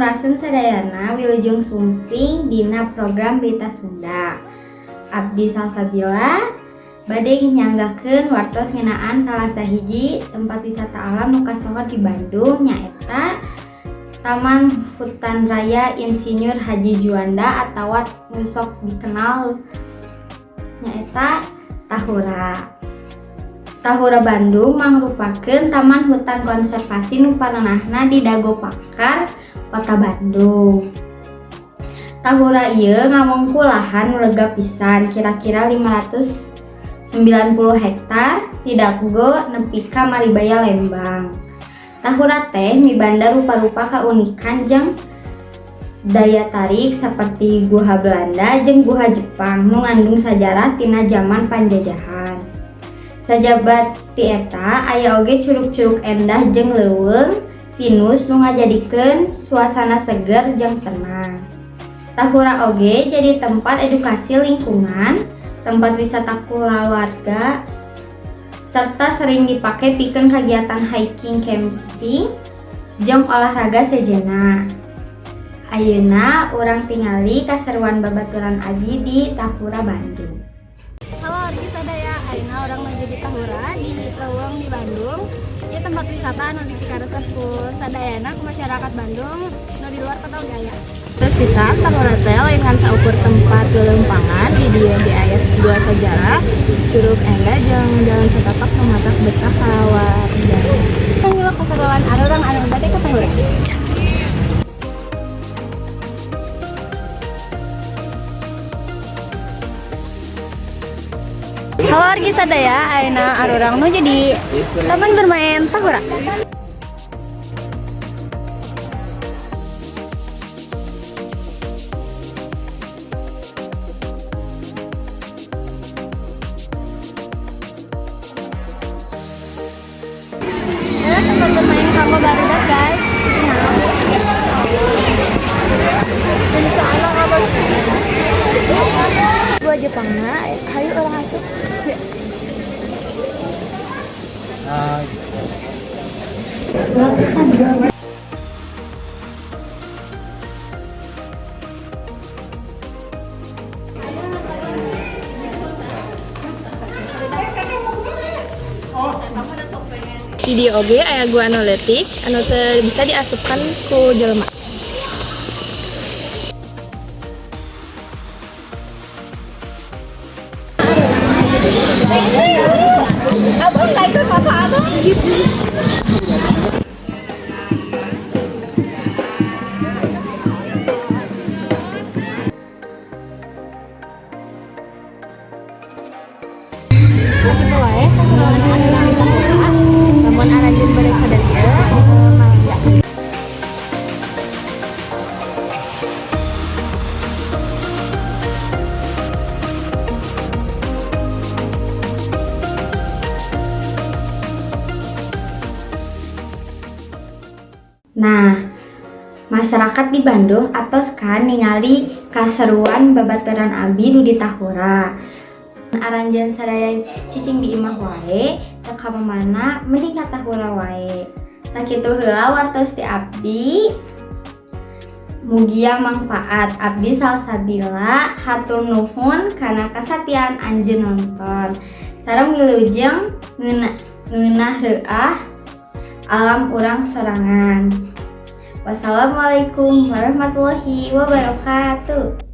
Sampurasun sadayana wilujeng sumping dina program Berita Sunda. Abdi salsabila bade nyanggakeun wartos ngeunaan salah sahiji tempat wisata alam nu kasohor di Bandung nyaeta Taman Hutan Raya Insinyur Haji Juanda atawa nu sok dikenal nyaeta Tahura. Tahura Bandung mangrupakeun taman hutan konservasi nu parenahna di Dago Pakar, Kota Bandung. Tahura ieu ngamongku lahan nu lega pisan, kira-kira 590 hektar, ti Dago nepi ka Maribaya Lembang. Tahura teh mibanda rupa-rupa kaunikan jeung daya tarik saperti guha Belanda jeung guha Jepang nu ngandung sajarah tina zaman panjajahan. Sajabat ti eta aya oge curug-curug endah jeung leuweung pinus nu ngajadikeun suasana seger jeung tenang. Tahura oge jadi tempat edukasi lingkungan, tempat wisata kulawarga, serta sering dipake pikeun kagiatan hiking, camping, jeung olahraga sejenna. Ayeuna urang tingali kaseruan babaturan Abi di Tahura Bandung. Halo wargi sadaya, ayeuna urang menuju di Tahura di Leuweung di Bandung. Ieu tempat wisata anu dikaresep ku sadayana ku masyarakat Bandung nu di luar kota Gaya. Terus pisan Tahura teh lain ngan saukur tempat leuleumpangan di dieu di aya dua sajarah, curug endah jeung jalan setapak nu matak betah kawarga. Tanggal keseruan arurang anu bade ka Tahura. Halo wargi sadaya, ayeuna arurang nuju di taman bermain Tahura. Tempat bermain kamu baru dah guys. Insya Allah gua Jepangna, hayu orang asup. Di oge aya gua anu leutik anu teu bisa diasupkan ku jelema. Abang kayak apa abang gitu. Nah, masyarakat di Bandung atoskan ningali kaseruan babaturan Abi nu di Tahura. Aranjeun sadaya cicing di imah wae, teu ka mana mending ka Tahura wae. Sakitu heula wartos ti Abdi. Mugia manfaat. Abdi salsabila hatur nuhun kana kasatian anjeun nonton. Sareng wilujeng ngeunah reuah alam urang sorangan. Wassalamualaikum warahmatullahi wabarakatuh.